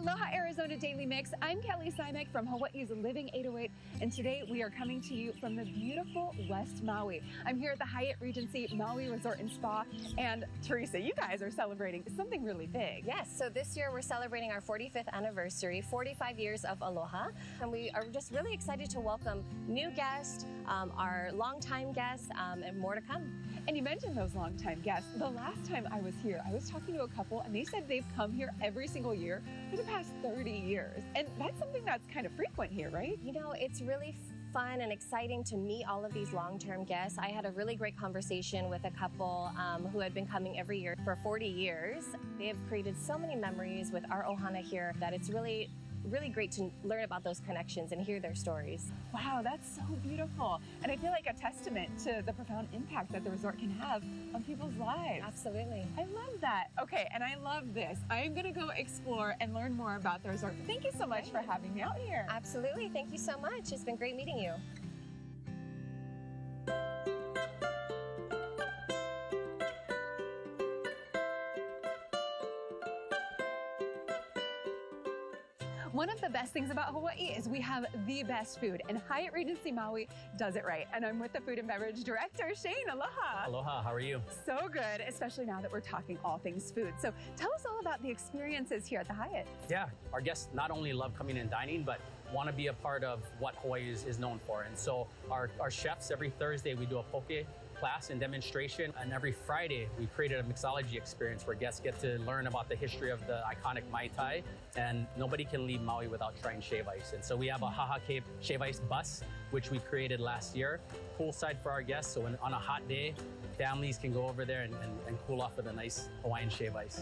Aloha Arizona Daily Mix. I'm Kelly Simek from Hawaii's Living 808, and today we are coming to you from the beautiful West Maui. I'm here at the Hyatt Regency Maui Resort and Spa, and Teresa, you guys are celebrating something really big. Yes, so this year we're celebrating our 45th anniversary, 45 years of Aloha, and we are just really excited to welcome new guests, our longtime guests, and more to come. And you mentioned those longtime guests. The last time I was here, I was talking to a couple, and they said they've come here every single year for the past 30 years. And that's something that's kind of frequent here, right? You know, it's really fun and exciting to meet all of these long-term guests. I had a really great conversation with a couple who had been coming every year for 40 years. They have created so many memories with our ohana here that it's really great to learn about those connections and hear their stories. Wow, that's so beautiful. And I feel like a testament to the profound impact that the resort can have on people's lives. Absolutely. I love that. Okay, and I love this. I'm gonna go explore and learn more about the resort. Thank you so much for having me out here. Absolutely, thank you so much. It's been great meeting you. One of the best things about Hawaii is we have the best food, and Hyatt Regency Maui does it right. And I'm with the Food and Beverage Director, Shane. Aloha. Aloha, how are you? So good, especially now that we're talking all things food. So tell us all about the experiences here at the Hyatt. Yeah, our guests not only love coming and dining, but want to be a part of what Hawaii is known for. And so our chefs, every Thursday, we do a poke class and demonstration, and every Friday we created a mixology experience where guests get to learn about the history of the iconic Mai Tai, and nobody can leave Maui without trying shave ice. And so we have a Haha Cape shave ice bus, which we created last year, poolside for our guests, so on a hot day, families can go over there and cool off with a nice Hawaiian shave ice.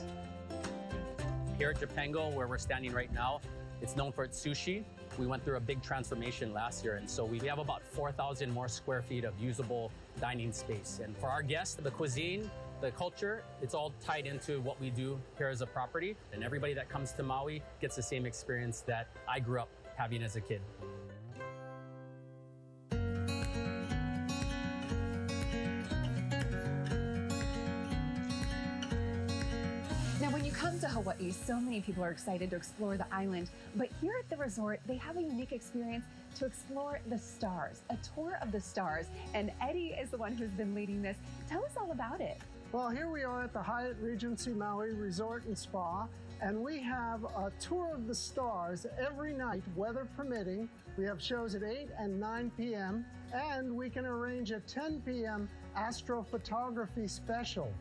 Here at Japango, where we're standing right now, it's known for its sushi. We went through a big transformation last year, and so we have about 4,000 more square feet of usable dining space. And for our guests, the cuisine, the culture, it's all tied into what we do here as a property. And everybody that comes to Maui gets the same experience that I grew up having as a kid. Now, when you come to Hawaii, so many people are excited to explore the island, but here at the resort, they have a unique experience to explore the stars, a tour of the stars. And Eddie is the one who's been leading this. Tell us all about it. Well, here we are at the Hyatt Regency Maui Resort and Spa, and we have a tour of the stars every night, weather permitting. We have shows at 8 and 9 p.m., and we can arrange a 10 p.m. astrophotography special.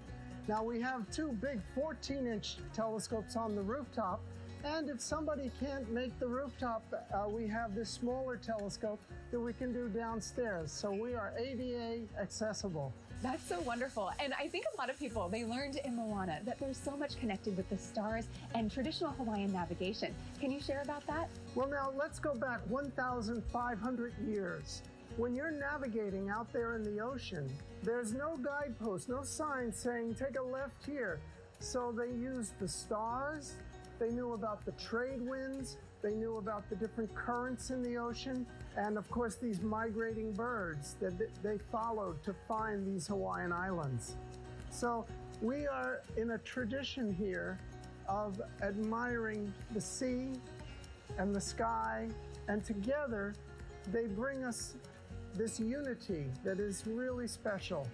Now, we have two big 14-inch telescopes on the rooftop, and if somebody can't make the rooftop, we have this smaller telescope that we can do downstairs. So we are ADA accessible. That's so wonderful. And I think a lot of people, they learned in Moana that there's so much connected with the stars and traditional Hawaiian navigation. Can you share about that? Well, now let's go back 1,500 years. When you're navigating out there in the ocean, there's no guidepost, no sign saying take a left here. So they used the stars, they knew about the trade winds, they knew about the different currents in the ocean, and of course these migrating birds that they followed to find these Hawaiian islands. So we are in a tradition here of admiring the sea and the sky, and together they bring us this unity that is really special.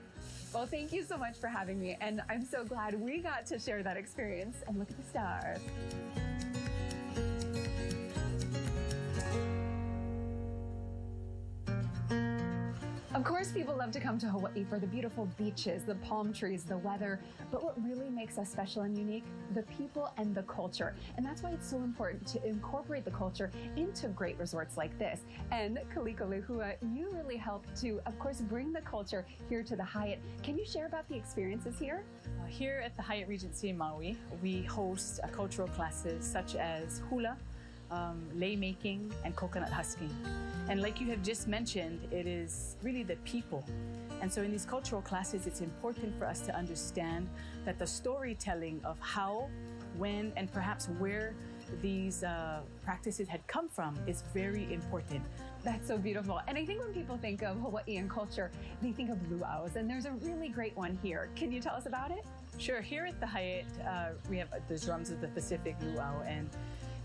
Well, thank you so much for having me, and I'm so glad we got to share that experience and look at the stars. Of course, people love to come to Hawaii for the beautiful beaches, the palm trees, the weather, but what really makes us special and unique, the people and the culture. And that's why it's so important to incorporate the culture into great resorts like this. And Kaliko Lehua, you really help to, of course, bring the culture here to the Hyatt. Can you share about the experiences here? Here at the Hyatt Regency Maui, we host cultural classes such as hula, lei making, and coconut husking. And like you have just mentioned, it is really the people. And so in these cultural classes, it's important for us to understand that the storytelling of how, when, and perhaps where these practices had come from is very important. That's so beautiful. And I think when people think of Hawaiian culture, they think of luau's, and there's a really great one here. Can you tell us about it? Sure. Here at the Hyatt, we have the drums of the Pacific luau, and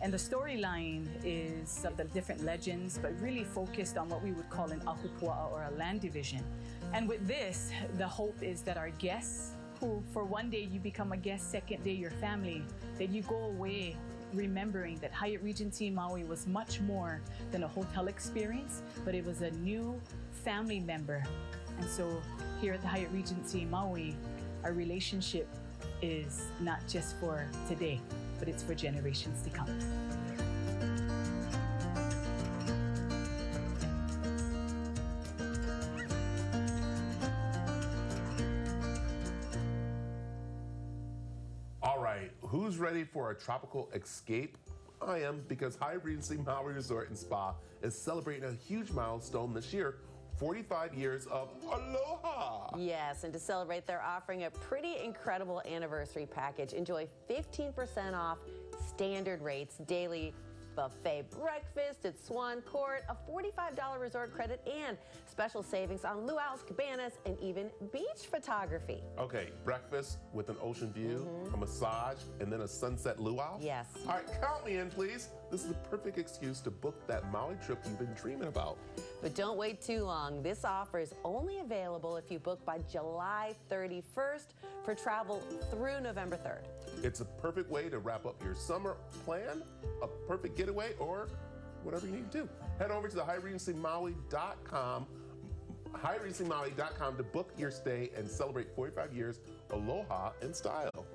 And the storyline is of the different legends, but really focused on what we would call an ahupua'a, or a land division. And with this, the hope is that our guests, who for one day you become a guest, second day your family, that you go away remembering that Hyatt Regency Maui was much more than a hotel experience, but it was a new family member. And so here at the Hyatt Regency Maui, our relationship is not just for today, but it's for generations to come. All right, who's ready for a tropical escape? I am, because Hyatt Regency Maui Resort and Spa is celebrating a huge milestone this year, 45 years of aloha. Yes, and to celebrate, they're offering a pretty incredible anniversary package. Enjoy 15% off standard rates, daily buffet breakfast at Swan Court, a $45 resort credit, and special savings on luau's, cabanas, and even beach photography. Okay, breakfast with an ocean view, a massage, and then a sunset luau? Yes. All right, count me in, please. This is a perfect excuse to book that Maui trip you've been dreaming about. But don't wait too long. This offer is only available if you book by July 31st for travel through November 3rd. It's a perfect way to wrap up your summer plan, a perfect getaway, or whatever you need to do. Head over to the HyattRegencyMaui.com, HyattRegencyMaui.com to book your stay and celebrate 45 years aloha in style.